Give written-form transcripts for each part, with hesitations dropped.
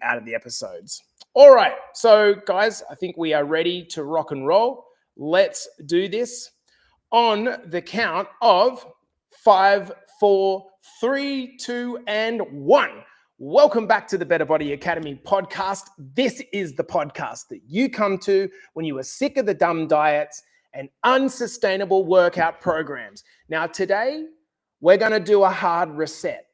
out of the episodes. All right. So, guys, I think we are ready to rock and roll. Let's do this on the count of 5, 4, 3, 2, and 1. Welcome back to the Better Body Academy podcast. This is the podcast that you come to when you are sick of the dumb diets and unsustainable workout programs. Now, today, we're going to do a hard reset.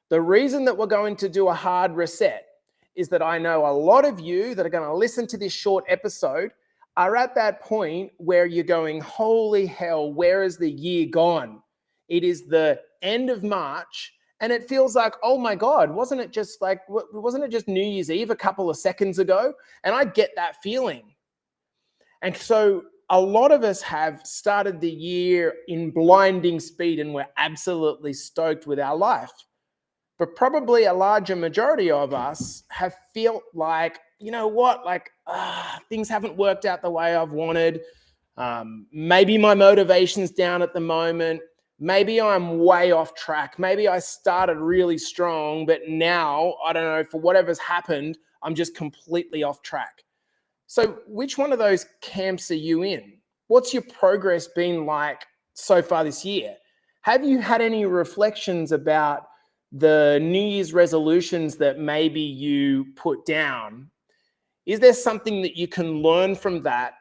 The reason that we're going to do a hard reset is that I know a lot of you that are going to listen to this short episode are at that point where you're going, holy hell, where is the year gone? It is the end of March and it feels like, oh my God, wasn't it just New Year's Eve a couple of seconds ago? And I get that feeling. And so a lot of us have started the year in blinding speed and we're absolutely stoked with our life. But probably a larger majority of us have felt like, you know what, things haven't worked out the way I've wanted. Maybe my motivation's down at the moment. Maybe I'm way off track. Maybe I started really strong, but now, I don't know, for whatever's happened, I'm just completely off track. So which one of those camps are you in? What's your progress been like so far this year? Have you had any reflections about the New Year's resolutions that maybe you put down? Is there something that you can learn from that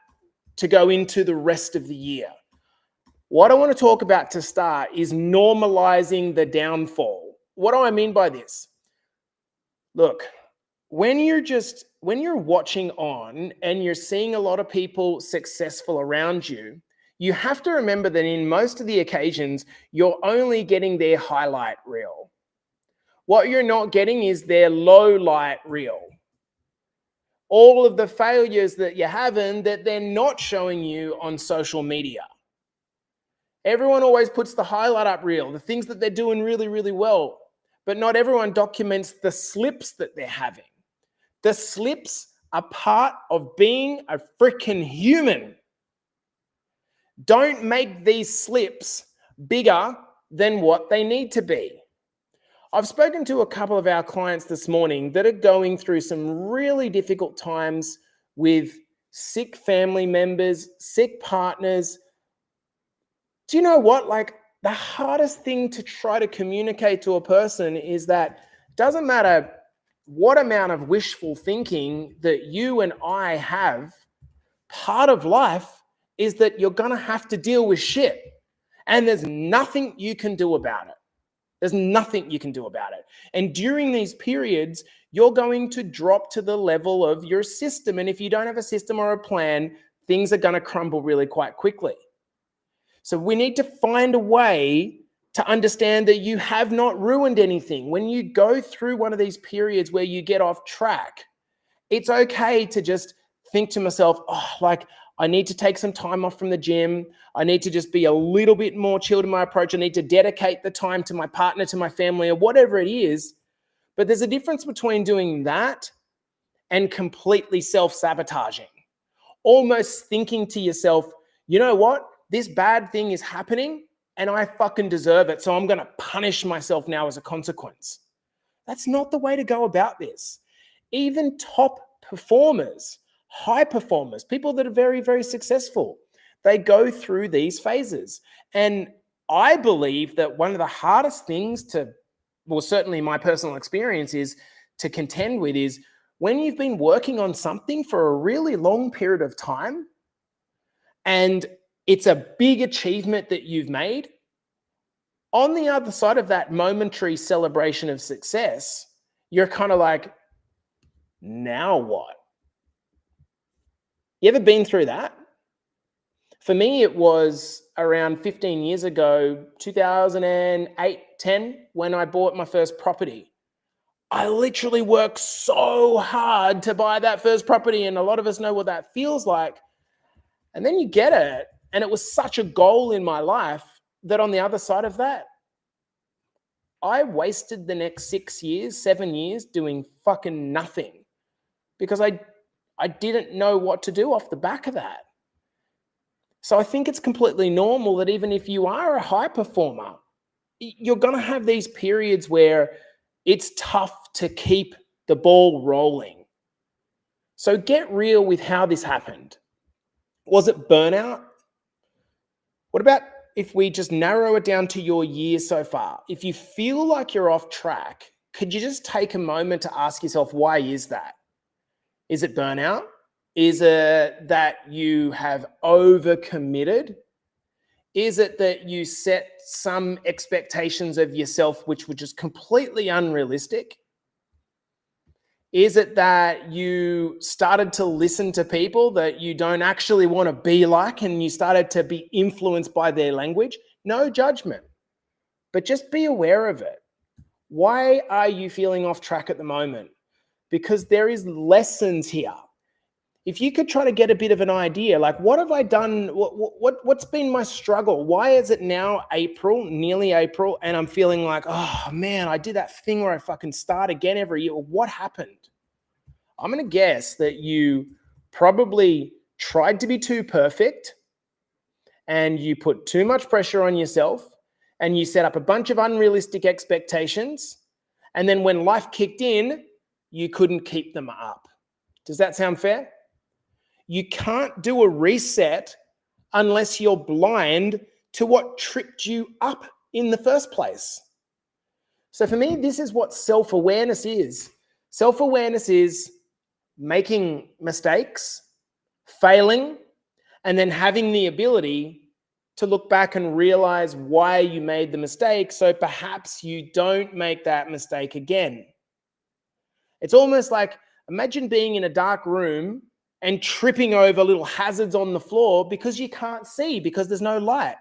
to go into the rest of the year? What I want to talk about to start is normalizing the downfall. What do I mean by this? Look, when you're watching on and you're seeing a lot of people successful around you, you have to remember that in most of the occasions, you're only getting their highlight reel. What you're not getting is their low light reel. All of the failures that you're having that they're not showing you on social media. Everyone always puts the highlight up reel, the things that they're doing really, really well, but not everyone documents the slips that they're having. The slips are part of being a freaking human. Don't make these slips bigger than what they need to be. I've spoken to a couple of our clients this morning that are going through some really difficult times with sick family members, sick partners. Do you know what? The hardest thing to try to communicate to a person is that it doesn't matter what amount of wishful thinking that you and I have, part of life is that you're going to have to deal with shit. And there's nothing you can do about it. There's nothing you can do about it. And during these periods, you're going to drop to the level of your system. And if you don't have a system or a plan, things are going to crumble really quite quickly. So we need to find a way to understand that you have not ruined anything. When you go through one of these periods where you get off track, it's okay to just think to myself, I need to take some time off from the gym. I need to just be a little bit more chilled in my approach. I need to dedicate the time to my partner, to my family, or whatever it is. But there's a difference between doing that and completely self-sabotaging. Almost thinking to yourself, you know what? This bad thing is happening and I fucking deserve it. So I'm going to punish myself now as a consequence. That's not the way to go about this. Even top performers, high performers, people that are very, very successful, they go through these phases. And I believe that one of the hardest things certainly my personal experience is to contend with is when you've been working on something for a really long period of time and it's a big achievement that you've made, on the other side of that momentary celebration of success, you're kind of like, now what? You ever been through that? For me, it was around 15 years ago, 2008, 10, when I bought my first property. I literally worked so hard to buy that first property, and a lot of us know what that feels like. And then you get it, and it was such a goal in my life that on the other side of that, I wasted the next 6 years, 7 years doing fucking nothing because I didn't know what to do off the back of that. So I think it's completely normal that even if you are a high performer, you're going to have these periods where it's tough to keep the ball rolling. So get real with how this happened. Was it burnout? What about if we just narrow it down to your year so far? If you feel like you're off track, could you just take a moment to ask yourself, why is that? Is it burnout? Is it that you have overcommitted? Is it that you set some expectations of yourself which were just completely unrealistic? Is it that you started to listen to people that you don't actually want to be like and you started to be influenced by their language? No judgment, but just be aware of it. Why are you feeling off track at the moment? Because there is lessons here. If you could try to get a bit of an idea, like, what have I done? What's been my struggle? Why is it now April, nearly April, and I'm feeling like, oh man, I did that thing where I fucking start again every year. What happened? I'm going to guess that you probably tried to be too perfect and you put too much pressure on yourself and you set up a bunch of unrealistic expectations. And then when life kicked in, you couldn't keep them up. Does that sound fair? You can't do a reset unless you're blind to what tripped you up in the first place. So for me, this is what self-awareness is. Self-awareness is making mistakes, failing, and then having the ability to look back and realize why you made the mistake, so perhaps you don't make that mistake again. It's almost like, imagine being in a dark room and tripping over little hazards on the floor because you can't see, because there's no light.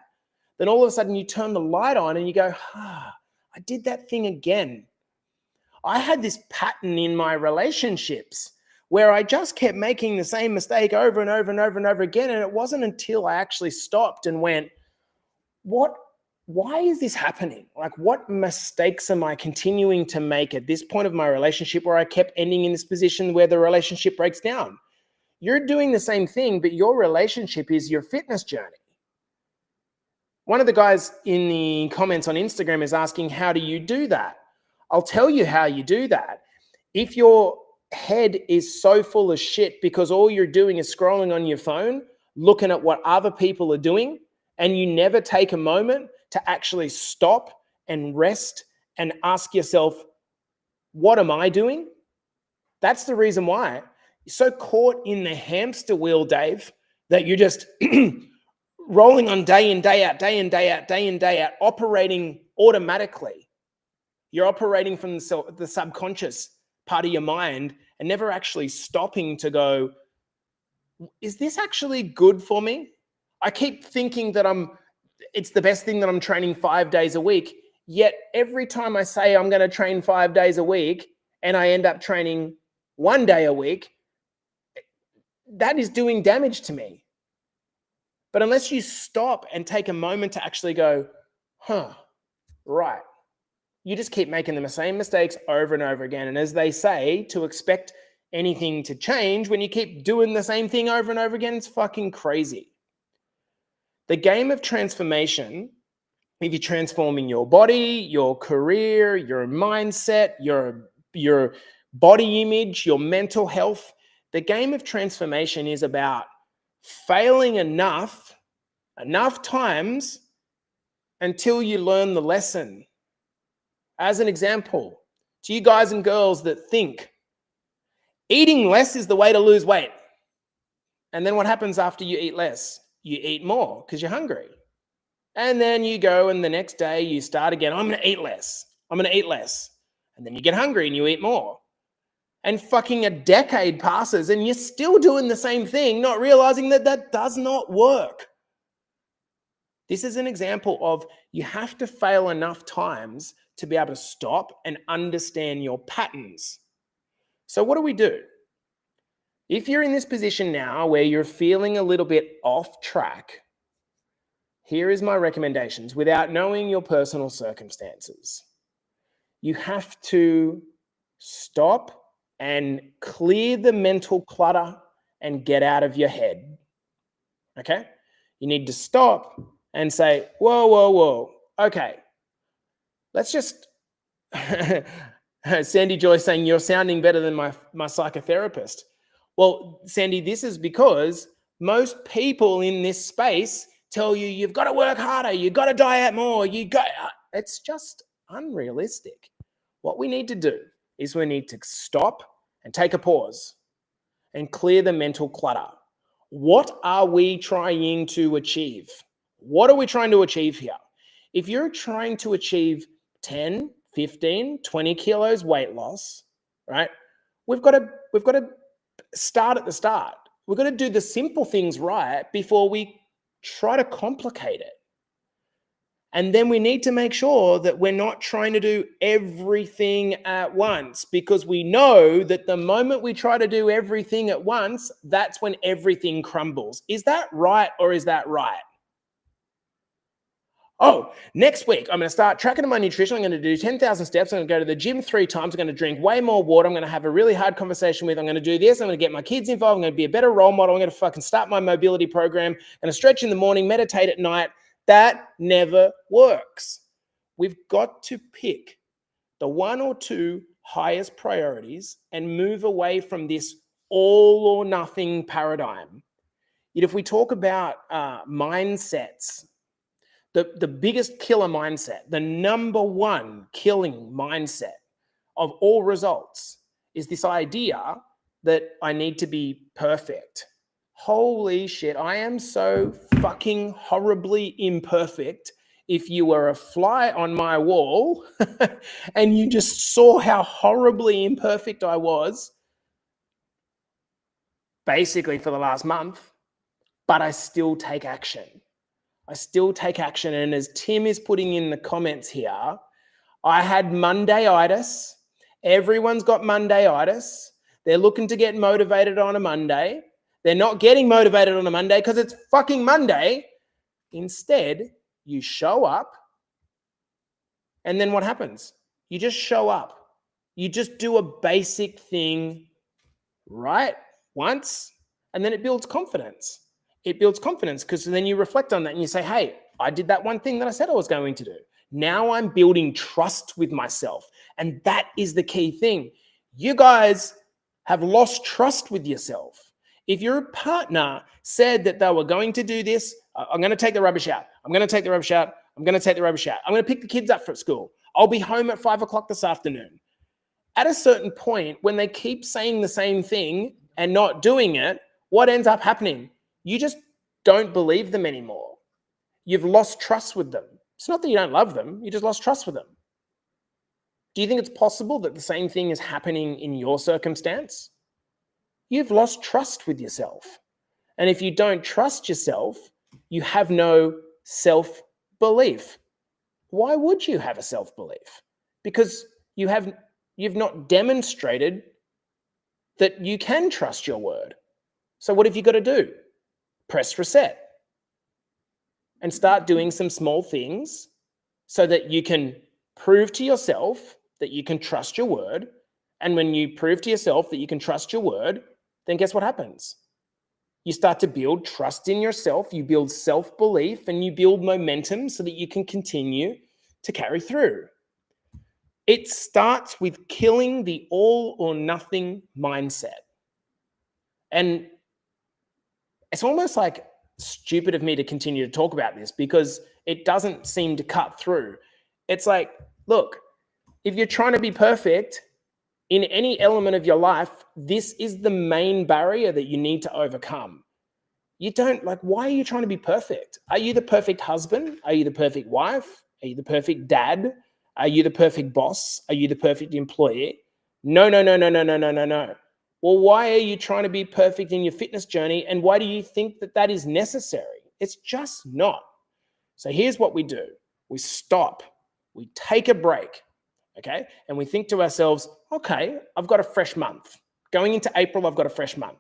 Then all of a sudden you turn the light on and you go, I did that thing again. I had this pattern in my relationships where I just kept making the same mistake over and over and over and over again. And it wasn't until I actually stopped and went, why is this happening? Like, what mistakes am I continuing to make at this point of my relationship where I kept ending in this position where the relationship breaks down? You're doing the same thing, but your relationship is your fitness journey. One of the guys in the comments on Instagram is asking, how do you do that? I'll tell you how you do that. If your head is so full of shit because all you're doing is scrolling on your phone, looking at what other people are doing, and you never take a moment to actually stop and rest and ask yourself, what am I doing? That's the reason why. You're so caught in the hamster wheel, Dave, that you're just rolling on day in, day out, day in, day out, day in, day out, operating automatically. You're operating from the subconscious part of your mind and never actually stopping to go, is this actually good for me? I keep thinking that it's the best thing that I'm training 5 days a week. Yet every time I say I'm going to train 5 days a week and I end up training 1 day a week, that is doing damage to me. But unless you stop and take a moment to actually go, right, you just keep making the same mistakes over and over again. And as they say, to expect anything to change when you keep doing the same thing over and over again, it's fucking crazy. The game of transformation, if you're transforming your body, your career, your mindset, your body image, your mental health, the game of transformation is about failing enough times until you learn the lesson. As an example, to you guys and girls that think eating less is the way to lose weight. And then what happens after you eat less? You eat more because you're hungry. And then you go and the next day you start again. I'm going to eat less. I'm going to eat less. And then you get hungry and you eat more. And fucking a decade passes and you're still doing the same thing, not realizing that that does not work. This is an example of you have to fail enough times to be able to stop and understand your patterns. So what do we do? If you're in this position now where you're feeling a little bit off track, here is my recommendations without knowing your personal circumstances. You have to stop and clear the mental clutter and get out of your head. Okay? You need to stop and say, whoa. Okay, let's just Sandy Joy saying, you're sounding better than my psychotherapist. Well, Sandy, this is because most people in this space tell you, you've got to work harder, you've got to diet more, it's just unrealistic. What we need to do is we need to stop and take a pause and clear the mental clutter. What are we trying to achieve? What are we trying to achieve here? If you're trying to achieve 10, 15, 20 kilos weight loss, right? We've got to start at the start. We've got to do the simple things right before we try to complicate it. And then we need to make sure that we're not trying to do everything at once, because we know that the moment we try to do everything at once, that's when everything crumbles. Is that right or is that right? Oh, next week, I'm going to start tracking my nutrition. I'm going to do 10,000 steps. I'm going to go to the gym 3 times. I'm going to drink way more water. I'm going to have a really hard conversation with. I'm going to do this. I'm going to get my kids involved. I'm going to be a better role model. I'm going to fucking start my mobility program. I'm going to stretch in the morning, meditate at night. That never works. We've got to pick the 1 or 2 highest priorities and move away from this all or nothing paradigm. Yet if we talk about mindsets, the biggest killer mindset, the number one killing mindset of all results is this idea that I need to be perfect. Holy shit, I am so fucking horribly imperfect. If you were a fly on my wall and you just saw how horribly imperfect I was, basically for the last month, but I still take action. I still take action. And as Tim is putting in the comments here, I had Monday-itis. Everyone's got Monday-itis. They're looking to get motivated on a Monday. They're not getting motivated on a Monday because it's fucking Monday. Instead, you show up. And then what happens? You just show up. You just do a basic thing right once, and then it builds confidence. It builds confidence because then you reflect on that and you say, hey, I did that one thing that I said I was going to do. Now I'm building trust with myself. And that is the key thing. You guys have lost trust with yourself. If your partner said that they were going to do this, I'm going to take the rubbish out. I'm going to take the rubbish out. I'm going to take the rubbish out. I'm going to pick the kids up from school. I'll be home at 5 o'clock this afternoon. At a certain point, when they keep saying the same thing and not doing it, what ends up happening? You just don't believe them anymore. You've lost trust with them. It's not that you don't love them. You just lost trust with them. Do you think it's possible that the same thing is happening in your circumstance? You've lost trust with yourself. And if you don't trust yourself, you have no self-belief. Why would you have a self-belief? Because you've not demonstrated that you can trust your word. So what have you got to do? Press reset and start doing some small things so that you can prove to yourself that you can trust your word. And when you prove to yourself that you can trust your word, then guess what happens? You start to build trust in yourself, you build self-belief, and you build momentum so that you can continue to carry through. It starts with killing the all or nothing mindset. And it's almost like stupid of me to continue to talk about this because it doesn't seem to cut through. It's like, look, if you're trying to be perfect in any element of your life, this is the main barrier that you need to overcome. Why are you trying to be perfect? Are you the perfect husband? Are you the perfect wife? Are you the perfect dad? Are you the perfect boss? Are you the perfect employee? No. Well, why are you trying to be perfect in your fitness journey? And why do you think that that is necessary? It's just not. So here's what we do. We stop. We take a break. Okay. And we think to ourselves, okay, I've got a fresh month. Going into April, I've got a fresh month.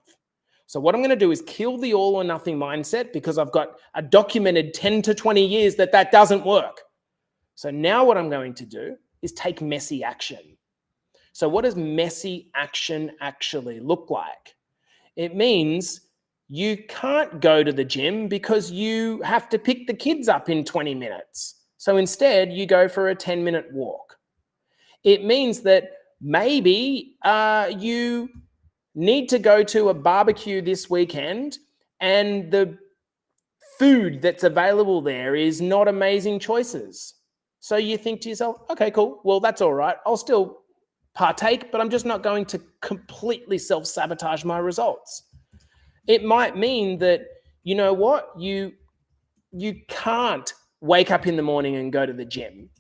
So what I'm going to do is kill the all or nothing mindset because I've got a documented 10 to 20 years that doesn't work. So now what I'm going to do is take messy action. So what does messy action actually look like? It means you can't go to the gym because you have to pick the kids up in 20 minutes. So instead, you go for a 10-minute walk. It means that Maybe you need to go to a barbecue this weekend and the food that's available there is not amazing choices. So you think to yourself, okay, cool. Well, that's all right. I'll still partake, but I'm just not going to completely self-sabotage my results. It might mean that, you know what, you can't wake up in the morning and go to the gym.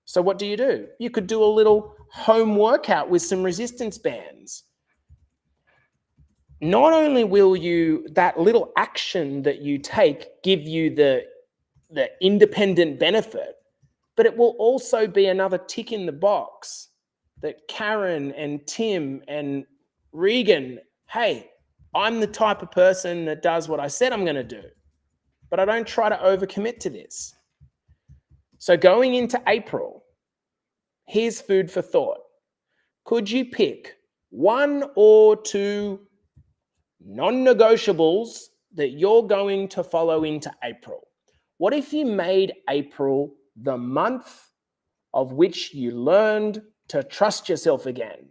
So what do? You could do a little home workout with some resistance bands. Not only will that little action that you take give you the independent benefit, but it will also be another tick in the box that Karen and Tim and Regan, hey, I'm the type of person that does what I said I'm going to do, but I don't try to overcommit to this. So going into April, here's food for thought. Could you pick 1 or 2 non-negotiables that you're going to follow into April? What if you made April the month of which you learned to trust yourself again?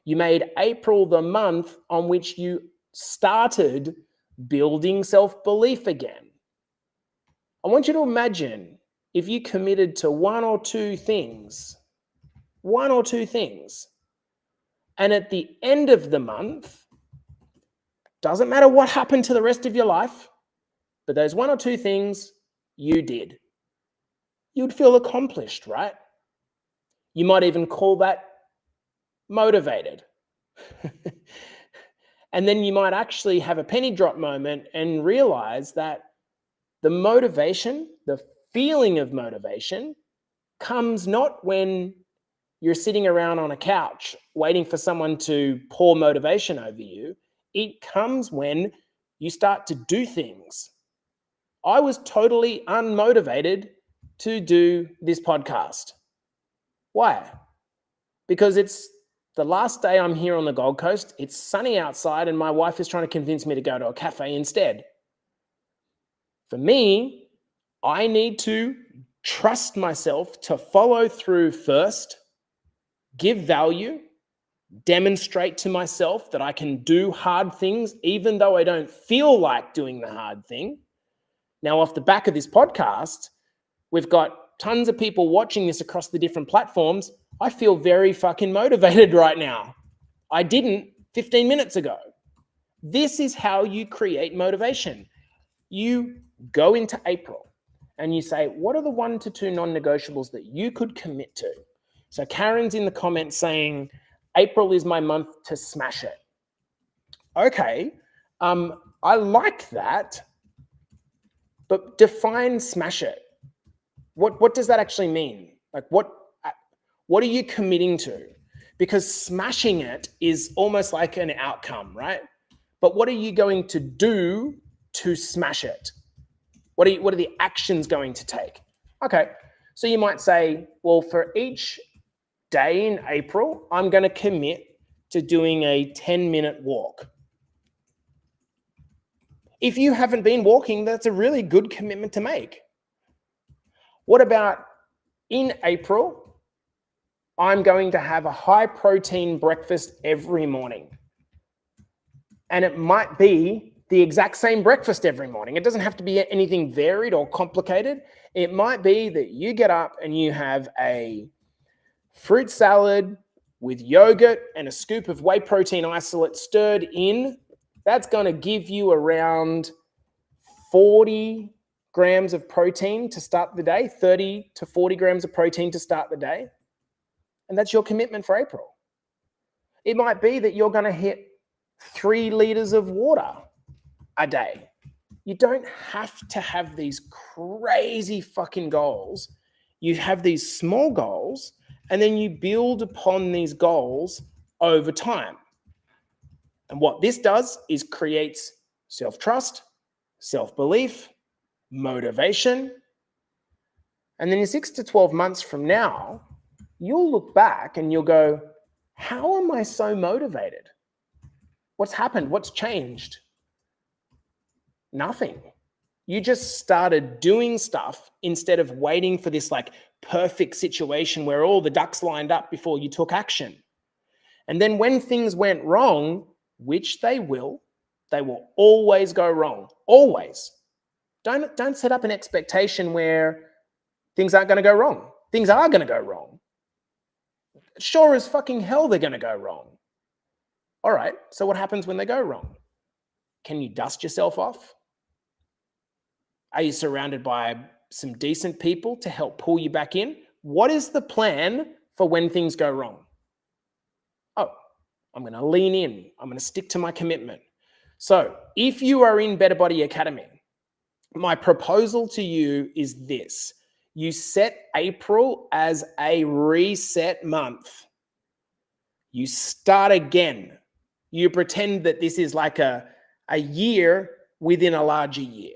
You made April the month on which you started building self-belief again. I want you to imagine if you committed to 1 or 2 things, and at the end of the month, doesn't matter what happened to the rest of your life, but those 1 or 2 things you did, you'd feel accomplished, right? You might even call that motivated. And then you might actually have a penny drop moment and realize that the motivation, the feeling of motivation, comes not when you're sitting around on a couch waiting for someone to pour motivation over you. It comes when you start to do things. I was totally unmotivated to do this podcast. Why? Because it's the last day I'm here on the Gold Coast. It's sunny outside and my wife is trying to convince me to go to a cafe instead. For me, I need to trust myself to follow through first, give value, demonstrate to myself that I can do hard things even though I don't feel like doing the hard thing. Now, off the back of this podcast, we've got tons of people watching this across the different platforms. I feel very fucking motivated right now. I didn't 15 minutes ago. This is how you create motivation. You go into April and you say, what are the 1 to 2 non-negotiables that you could commit to? So Karen's in the comments saying, April is my month to smash it. Okay, I like that, but define smash it. What does that actually mean? Like what are you committing to? Because smashing it is almost like an outcome, right? But what are you going to do to smash it? What are the actions going to take? Okay, so you might say, well, for each day in April, I'm going to commit to doing a 10-minute walk. If you haven't been walking, that's a really good commitment to make. What about in April, I'm going to have a high protein breakfast every morning. And it might be the exact same breakfast every morning. It doesn't have to be anything varied or complicated. It might be that you get up and you have a fruit salad with yogurt and a scoop of whey protein isolate stirred in. That's going to give you around 40 grams of protein to start the day, 30 to 40 grams of protein to start the day. And that's your commitment for April. It might be that you're going to hit 3 liters of water a day. You don't have to have these crazy fucking goals. You have these small goals, and then you build upon these goals over time. And what this does is creates self-trust, self-belief, motivation. And then in 6 to 12 months from now, you'll look back and you'll go, how am I so motivated? What's happened? What's changed? Nothing. You just started doing stuff instead of waiting for this like perfect situation where all the ducks lined up before you took action. And then when things went wrong, which they will always go wrong. Always. Don't set up an expectation where things aren't going to go wrong. Things are going to go wrong. Sure as fucking hell they're going to go wrong. All right, so what happens when they go wrong? Can you dust yourself off? Are you surrounded by some decent people to help pull you back in? What is the plan for when things go wrong? Oh, I'm going to lean in. I'm going to stick to my commitment. So if you are in Better Body Academy, my proposal to you is this. You set April as a reset month. You start again. You pretend that this is like a year within a larger year.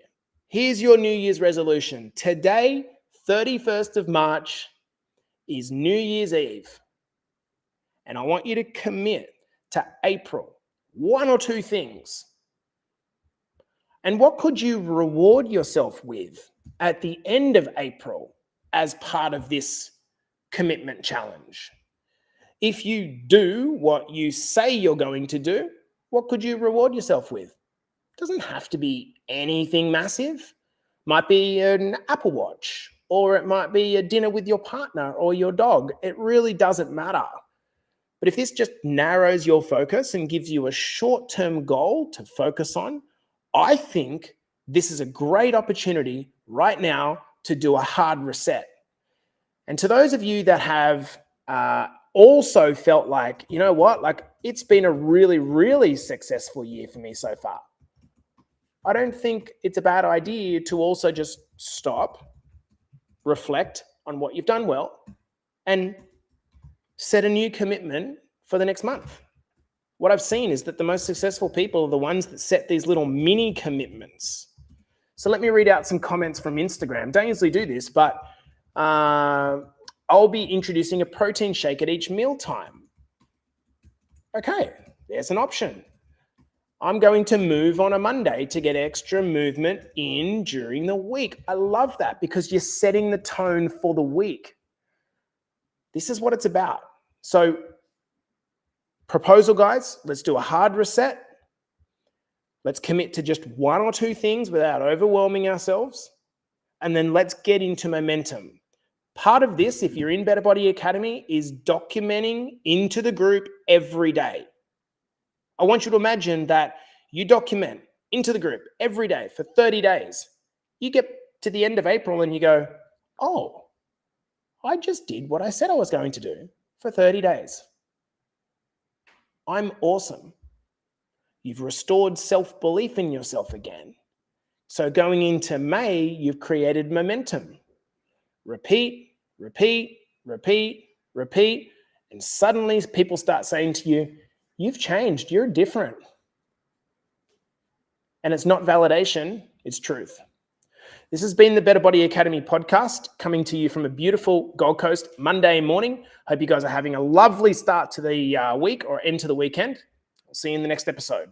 Here's your New Year's resolution. Today, 31st of March, is New Year's Eve. And I want you to commit to April, one or two things. And what could you reward yourself with at the end of April as part of this commitment challenge? If you do what you say you're going to do, what could you reward yourself with? It doesn't have to be anything massive. Might be an Apple Watch, or it might be a dinner with your partner or your dog. It really doesn't matter. But if this just narrows your focus and gives you a short-term goal to focus on, I think this is a great opportunity right now to do a hard reset. And to those of you that have also felt like, you know what, like it's been a really, really successful year for me so far, I don't think it's a bad idea to also just stop, reflect on what you've done well, and set a new commitment for the next month. What I've seen is that the most successful people are the ones that set these little mini commitments. So let me read out some comments from Instagram. Don't usually do this, but I'll be introducing a protein shake at each mealtime. Okay, there's an option. I'm going to move on a Monday to get extra movement in during the week. I love that because you're setting the tone for the week. This is what it's about. So, proposal, guys, let's do a hard reset. Let's commit to just one or two things without overwhelming ourselves. And then let's get into momentum. Part of this, if you're in Better Body Academy, is documenting into the group every day. I want you to imagine that you document into the group every day for 30 days. You get to the end of April and you go, oh, I just did what I said I was going to do for 30 days. I'm awesome. You've restored self-belief in yourself again. So going into May, you've created momentum. Repeat, repeat, repeat, repeat. And suddenly people start saying to you, you've changed, you're different. And it's not validation, it's truth. This has been the Better Body Academy podcast, coming to you from a beautiful Gold Coast Monday morning. Hope you guys are having a lovely start to the week or end to the weekend. I'll see you in the next episode.